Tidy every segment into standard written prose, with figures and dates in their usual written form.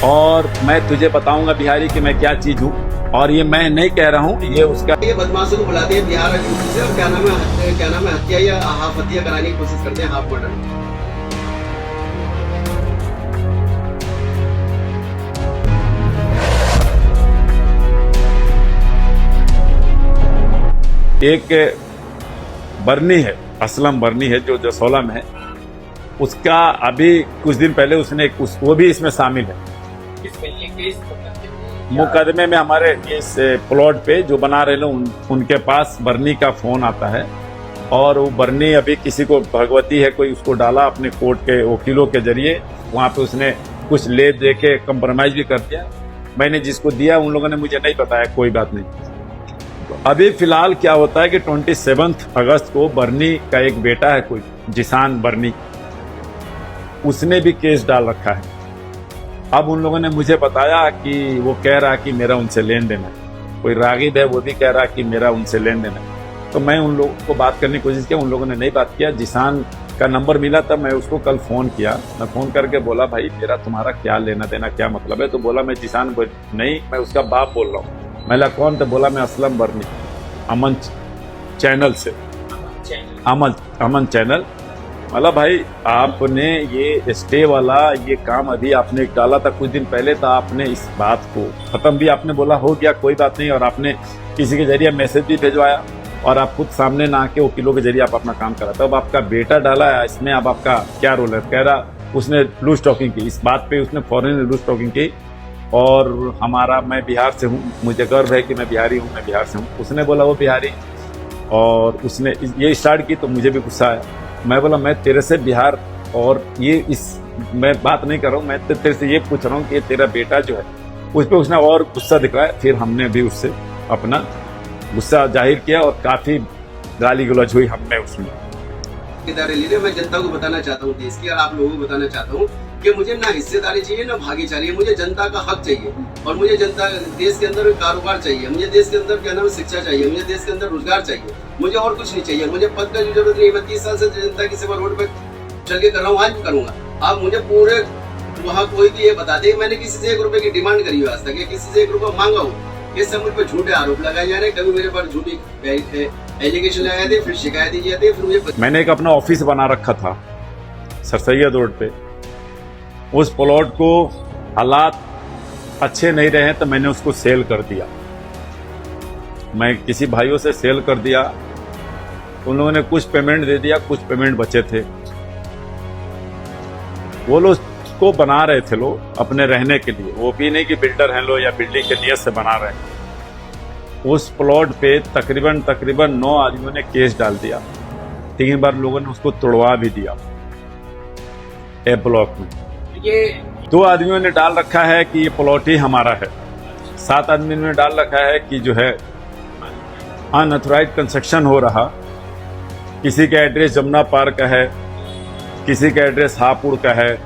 और मैं तुझे बताऊंगा बिहारी कि मैं क्या चीज हूँ। और ये मैं नहीं कह रहा हूँ, ये उसका ये बदमाशों को बुलाते हैं बिहार से और क्या नाम है हत्या या हाफ हत्या कराने की कोशिश करते हैं, हाफ मर्डर। एक बर्नी है, असलम बर्नी है जो जसोला में है, उसका अभी कुछ दिन पहले उसने वो भी इसमें शामिल है मुकदमे में। हमारे इस प्लॉट पे जो बना रहे लोग उनके पास बर्नी का फोन आता है और वो बर्नी अभी किसी को भगवती है कोई उसको डाला अपने कोर्ट के वकीलों के जरिए, वहां पे उसने कुछ ले दे के कंप्रोमाइज भी कर दिया। मैंने जिसको दिया उन लोगों ने मुझे नहीं बताया, कोई बात नहीं। अभी फिलहाल क्या होता है कि 27 अगस्त को बर्नी का एक बेटा है कोई जिसान बर्नी, उसने भी केस डाल रखा है। अब उन लोगों ने मुझे बताया कि वो कह रहा कि मेरा उनसे लेन देन है, कोई रागिब है वो भी कह रहा कि मेरा उनसे लेन देन है। तो मैं उन लोगों को बात करने की कोशिश किया, उन लोगों ने नहीं बात किया। जिसान का नंबर मिला तब मैं उसको कल फोन किया, मैं फोन करके बोला भाई मेरा तुम्हारा क्या लेना देना, क्या मतलब है? तो बोला मैं जिसान नहीं, मैं उसका बाप बोल रहा हूँ। मैं कौन? तो बोला मैं असलम बर्नी, अमन चैनल से, अमन चैनल। मतलब भाई आपने ये स्टे वाला ये काम अभी आपने डाला था कुछ दिन पहले, तो आपने इस बात को खत्म भी आपने बोला हो गया कोई बात नहीं, और आपने किसी के जरिए मैसेज भी भिजवाया और आप खुद सामने ना आके वकीलों के जरिए आप अपना काम करा। तो अब आपका बेटा डाला है इसमें, अब आपका क्या रोल है? कह रहा उसने लूज टॉकिंग की, इस बात पे उसने फौरन लूज टॉकिंग की। और हमारा, मैं बिहार से हूँ, मुझे गर्व है कि मैं बिहारी हूँ, मैं बिहार से हूँ। उसने बोला वो बिहारी, और उसने ये स्टार्ट की तो मुझे भी गुस्सा आया। मैं बोला मैं तेरे से बिहार और ये मैं बात नहीं कर रहा हूँ, मैं तेरे से ये पूछ रहा हूँ कि तेरा बेटा जो है, उस पर उसने और गुस्सा दिखाया। फिर हमने भी उससे अपना गुस्सा जाहिर किया और काफी गाली गलौज हुई हमने उसमें। मैं जनता को बताना चाहता हूँ, देश की और आप लोगों को बताना चाहता हूँ कि मुझे ना हिस्सेदारी चाहिए ना भागीदारी चाहिए, मुझे जनता का हक चाहिए और मुझे जनता देश के अंदर कारोबार चाहिए, मुझे देश के अंदर क्या नाम शिक्षा चाहिए, मुझे देश के अंदर रोजगार चाहिए, मुझे और कुछ नहीं चाहिए। मुझे पद का जरूरत नहीं, मैं 30 साल से जनता की सेवा रोड पे चल के कर रहा हूँ, आज भी करूंगा। आप मुझे पूरे वहाँ कोई भी ये बता दे मैंने किसी से 1 रुपए की डिमांड करी हो आज तक, या किसी से 1 रुपया मांगा हो, इससे मुझ पर झूठे आरोप लगाए जा रहे हैं। कभी मेरे पर झूठी एलिगेशन लगाए थे, फिर शिकायत दी जाती है, फिर मुझे मैंने एक अपना ऑफिस बना रखा था सर सैयद रोड पे। उस प्लॉट को हालात अच्छे नहीं रहे तो मैंने उसको सेल कर दिया, मैं किसी भाइयों से सेल कर दिया। उन लोगों ने कुछ पेमेंट दे दिया, कुछ पेमेंट बचे थे। वो लोग को बना रहे थे लोग अपने रहने के लिए, वो भी नहीं कि बिल्डर हैं लोग या बिल्डिंग के नियत से बना रहे हैं। उस प्लॉट पे तकरीबन 9 आदमियों ने केस डाल दिया, 3 बार लोगों ने उसको तोड़वा भी दिया। ए ब्लॉक में ये 2 आदमियों ने डाल रखा है कि ये प्लॉट ही हमारा है, 7 आदमियों ने डाल रखा है कि जो है अनऑथराइज्ड कंस्ट्रक्शन हो रहा। किसी का एड्रेस जमुना पार्क का है, किसी का एड्रेस हापुड़ का है,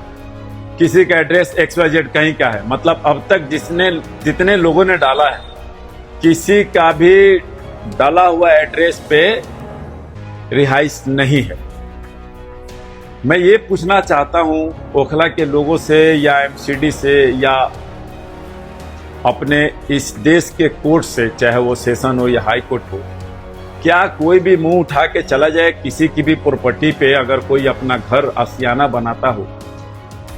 किसी का एड्रेस XYZ कहीं का है। मतलब अब तक जितने लोगों ने डाला है, किसी का भी डाला हुआ एड्रेस पे रिहाइश नहीं है। मैं ये पूछना चाहता हूं ओखला के लोगों से या MCD से या अपने इस देश के कोर्ट से, चाहे वो सेशन हो या हाई कोर्ट हो, क्या कोई भी मुंह उठा के चला जाए किसी की भी प्रॉपर्टी पे? अगर कोई अपना घर आशियाना बनाता हो,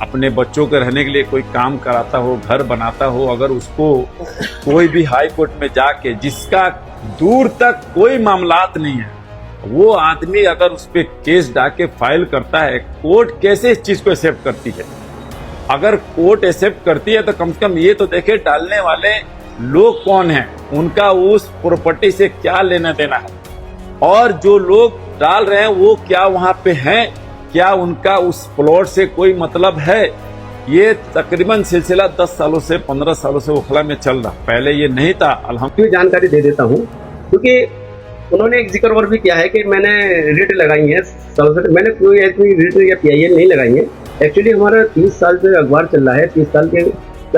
अपने बच्चों के रहने के लिए कोई काम कराता हो, घर बनाता हो, अगर उसको कोई भी हाई कोर्ट में जाके, जिसका दूर तक कोई मामलात नहीं है, वो आदमी अगर उस पर केस डाके फाइल करता है, कोर्ट कैसे इस चीज को एक्सेप्ट करती है? अगर कोर्ट एक्सेप्ट करती है तो कम से कम ये तो देखे डालने वाले लोग कौन हैं, उनका उस प्रॉपर्टी से क्या लेना देना है, और जो लोग डाल रहे हैं वो क्या वहां पे हैं, क्या उनका उस प्लॉट से कोई मतलब है? ये तकरीबन सिलसिला 10 सालों से 15 सालों से ओखला में चल रहा, पहले ये नहीं था। अल्हम्दुलिल्लाह जानकारी दे देता हूँ, क्योंकि उन्होंने एक जिक्र और भी किया है कि मैंने रिट लगाई है, मैंने कोई ऐसी रिट या PIL नहीं लगाई है। एक्चुअली हमारा 30 साल से अखबार चल रहा है, 30 साल के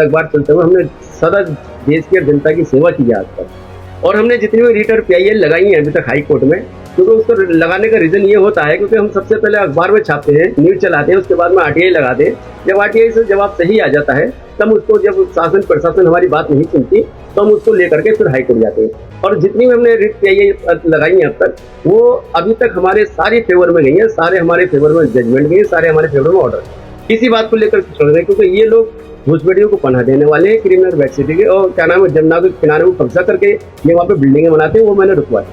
अखबार चलते हुए हमने सदा देश की जनता की सेवा की है आज तक, और हमने जितनी भी रिट और PIL लगाई है अभी तक हाई कोर्ट में, क्योंकि उसको लगाने का रीजन ये होता है क्योंकि हम सबसे पहले अखबार में छापते हैं, न्यूज चलाते हैं, उसके बाद में आरटीआई लगाते हैं। जब आरटीआई से जवाब सही आ जाता है तब उसको, जब शासन प्रशासन हमारी बात नहीं सुनती तो हम उसको लेकर के फिर हाईकोर्ट जाते हैं। और जितनी भी हमने रिट लगाई है अब तक, वो अभी तक हमारे सारे फेवर में गई है, सारे हमारे फेवर में जजमेंट गई है, सारे हमारे फेवर में ऑर्डर। किसी बात को लेकर छोड़ रहे हैं क्योंकि ये लोग घुसपैठियों को पनाह देने वाले हैं, क्रिमिनल बैकसिटी के, और क्या नाम है, जमुना के किनारे में कब्जा करके ये वहाँ पे बिल्डिंगें बनाते हैं, वो मैंने रुकवाई।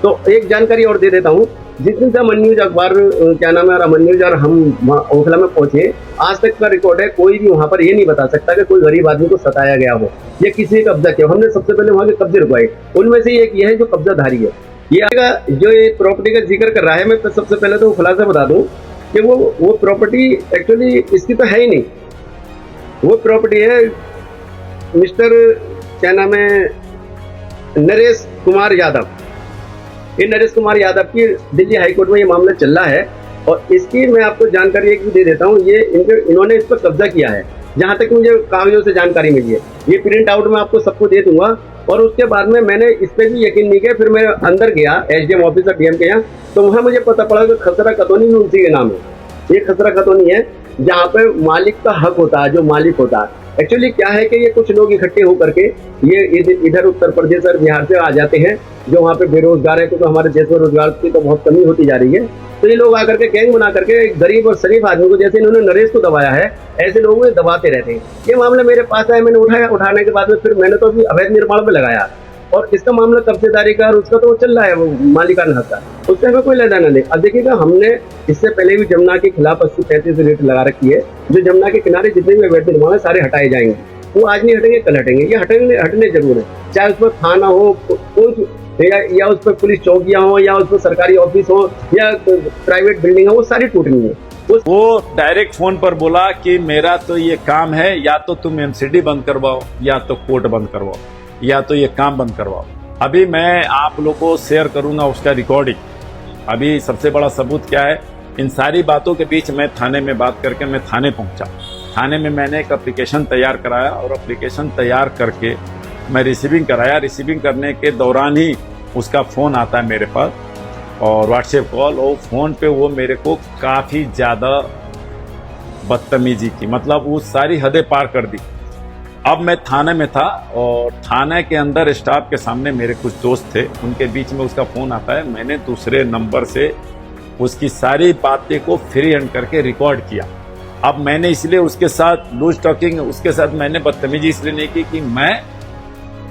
तो एक जानकारी और दे देता हूँ, जिस दिन से अमन न्यूज अखबार क्या नाम है, अमन न्यूज और हम ओखला में पहुंचे, आज तक का रिकॉर्ड है, कोई भी वहां पर ये नहीं बता सकता कि कोई गरीब आदमी को सताया गया हो या किसी का कब्जा किया। हमने सबसे पहले वहां के कब्जे रुकवाए, उनमें से एक ये है जो कब्जाधारी है। ये जो ये प्रॉपर्टी का जिक्र कर रहा है, मैं तो सबसे पहले तो खुलासा बता दूं कि वो प्रॉपर्टी एक्चुअली इसकी तो है ही नहीं। वो प्रॉपर्टी है मिस्टर क्या नाम है, नरेश कुमार यादव। ये नरेश कुमार यादव की दिल्ली हाईकोर्ट में ये मामला चल रहा है, और इसकी मैं आपको जानकारी एक भी दे देता हूँ। ये इन्होंने इस पर कब्जा किया है, जहाँ तक मुझे कागजों से जानकारी मिली है। ये प्रिंट आउट मैं आपको सबको दे दूंगा। और उसके बाद में मैंने इस पर भी यकीन नहीं किया, फिर मैं अंदर गया एसडीएम ऑफिसर डीएम के यहाँ, तो वहाँ मुझे पता पड़ा कि खसरा खतौनी उसी के नाम है। ये खसरा खतौनी है जहाँ पे मालिक का हक होता है, जो मालिक होता है। एक्चुअली क्या है कि ये कुछ लोग इकट्ठे होकर के ये इधर उत्तर प्रदेश और बिहार से आ जाते हैं, जो वहाँ पे बेरोजगार है, क्योंकि हमारे देश में रोजगार की तो बहुत कमी होती जा रही है। तो ये लोग आकर के गैंग बना करके गरीब और शरीफ आदमी को, जैसे इन्होंने नरेश को दबाया है, ऐसे लोगों को दबाते रहते हैं। ये मामला मेरे पास आया, मैंने उठाया, उठाने के बाद में फिर मैंने तो अभी अवैध निर्माण पे लगाया, और इसका मामला कब्जेदारी का और उसका तो चल रहा है, वो मालिकाना हक का, उससे हमें कोई लेना नहीं। अब देखिएगा, हमने इससे पहले भी जमुना के खिलाफ 80-35 रेट लगा रखी है, जो जमुना के किनारे जितने भी अवैध निर्माण है सारे हटाए जाएंगे। वो आज नहीं हटेंगे, कल हटेंगे। ये हटने जरूर है, चाहे उस पर थाना हो, या उस पर पुलिस चौकियां हो, या उस पर सरकारी ऑफिस हो, या प्राइवेट बिल्डिंग हो, वो सारी टूटनी है। वो डायरेक्ट फोन पर बोला कि मेरा तो ये काम है, या तो तुम एमसीडी बंद करवाओ, या तो कोर्ट बंद करवाओ, या तो ये काम बंद करवाओ। अभी मैं आप लोगों को शेयर करूंगा उसका रिकॉर्डिंग। अभी सबसे बड़ा सबूत क्या है, इन सारी बातों के बीच मैं थाने में बात करके मैं थाने पहुंचा। थाने में मैंने एक एप्लीकेशन तैयार कराया, और एप्लीकेशन तैयार करके मैं रिसीविंग कराया। रिसीविंग करने के दौरान ही उसका फ़ोन आता है मेरे पास, और व्हाट्सएप कॉल, और फ़ोन पे वो मेरे को काफ़ी ज़्यादा बदतमीजी की, मतलब वो सारी हदें पार कर दी। अब मैं थाने में था, और थाने के अंदर स्टाफ के सामने मेरे कुछ दोस्त थे, उनके बीच में उसका फ़ोन आता है। मैंने दूसरे नंबर से उसकी सारी बातें को फ्री हैंड करके रिकॉर्ड किया। अब मैंने इसलिए उसके साथ लूज टॉकिंग, उसके साथ मैंने बदतमीजी इसलिए नहीं की कि मैं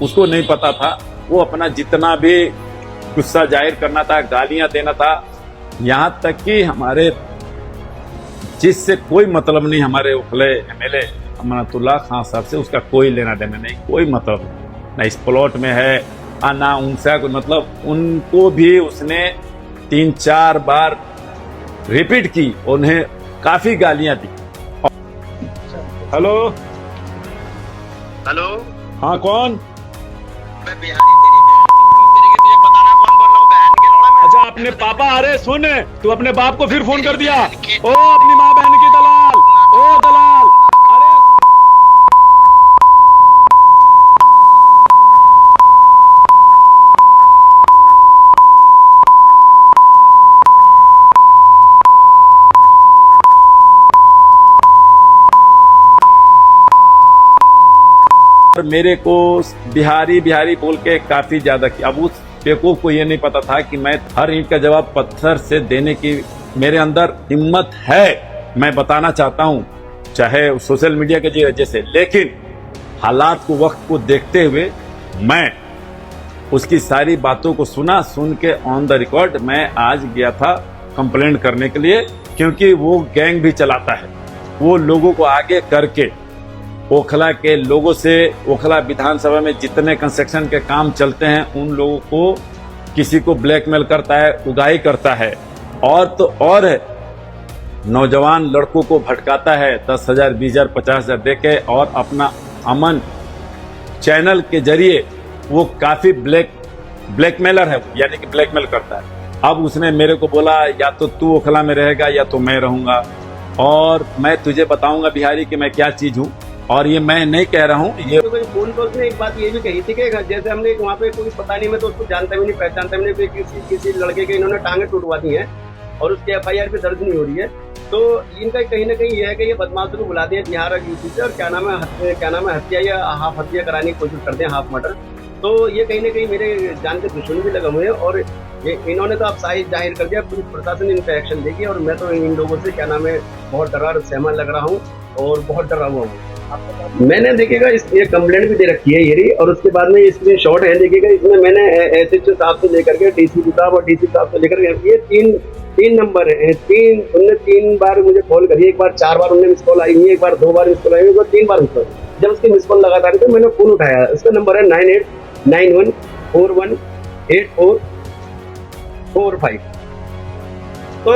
उसको नहीं पता था, वो अपना जितना भी गुस्सा जाहिर करना था, गालियां देना था, यहाँ तक कि हमारे जिससे कोई मतलब नहीं, हमारे उखले एमएलए अमनतुल्लाह खान साहब से उसका कोई लेना देना नहीं, कोई मतलब नहीं, ना इस प्लॉट में है ना उनसे कोई मतलब। उनको भी उसने 3-4 बार रिपीट की, उन्हें काफी गालियां दी। हेलो हेलो, हाँ कौन? मैं बिहारी तेरी बहन, तुझे बताना कौन बोल रहा हूँ, बहन के लोड़ा में। अच्छा अपने पापा, अरे सुन, तू अपने बाप को फिर फोन कर दिया। ओ अपनी माँ बहन की दलाल, ओ दलाल, अरे मेरे को बिहारी बिहारी बोल के काफी ज्यादा किया। अब उस बेवकूफ को ये नहीं पता था कि मैं हर ईंट का जवाब पत्थर से देने की मेरे अंदर हिम्मत है। मैं बताना चाहता हूं, चाहे सोशल मीडिया के वजह से, लेकिन हालात को, वक्त को देखते हुए मैं उसकी सारी बातों को सुन के ऑन द रिकॉर्ड मैं आज गया था कंप्लेंट करने के लिए, क्योंकि वो गैंग भी चलाता है। वो लोगों को आगे करके ओखला के लोगों से, ओखला विधानसभा में जितने कंस्ट्रक्शन के काम चलते हैं, उन लोगों को किसी को ब्लैकमेल करता है, उगाही करता है, और तो और नौजवान लड़कों को भटकाता है 10,000, 20,000, 50,000 देके, और अपना अमन चैनल के जरिए वो काफी ब्लैकमेलर है, यानी कि ब्लैकमेल करता है। अब उसने मेरे को बोला, या तो तू ओखला में रहेगा या तो मैं रहूंगा, और मैं तुझे बताऊंगा बिहारी कि मैं क्या चीज हूं। और ये मैं नहीं कह रहा हूँ, ये तो कोई फोन कॉल में एक बात ये भी कही थी कि जैसे हमने वहाँ पे कोई पता नहीं, मैं तो उसको जानता भी नहीं पहचानता भी नहीं, किसी लड़के के इन्होंने टांगे टूटवा दी हैं और उसके FIR पे दर्ज नहीं हो रही है। तो इनका कहीं ना कहीं ये है कि ये बदमाशों को बुलाते हैं बिहार और यूपी से और क्या नाम है हत्या या हाफ हत्या कराने की कोशिश करते हैं, हाफ मर्डर। तो ये कहीं ना कहीं मेरे जान के दुश्मन भी लगे हुए हैं और इन्होंने तो अब साइज जाहिर कर दिया, पुलिस प्रशासन इन पे एक्शन लेगी और मैं तो इन लोगों से क्या नाम है बहुत डरा और सहमा लग रहा हूँ और बहुत डरा हुआ हूँ। मैंने देखिएगा ये कंप्लेंट भी दे रखी है ये, और उसके बाद में इसमें शॉर्ट है देखिएगा, इसमें मैंने SHO साहब से लेकर के DCP साहब और DC साहब से लेकर के ये तीन नंबर है, उनने 3 बार मुझे कॉल करी, एक बार 4 बार उनने मिस कॉल आई हुई, एक बार 2 बार मिस कॉल आई हुई, 3 बार मिस कॉल। जब उसकी मिस कॉल लगातार तो मैंने फोन उठाया, उसका नंबर है 9891418445 तो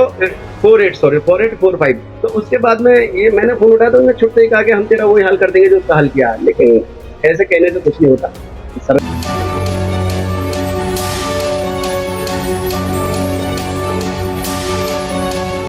4845। तो उसके बाद में ये मैंने फोन उठाया तो उन्होंने छुट्टे ही कहा कि हम तेरा वही हल कर देंगे जो उसका हल किया, लेकिन ऐसे कहने से कुछ नहीं होता सर।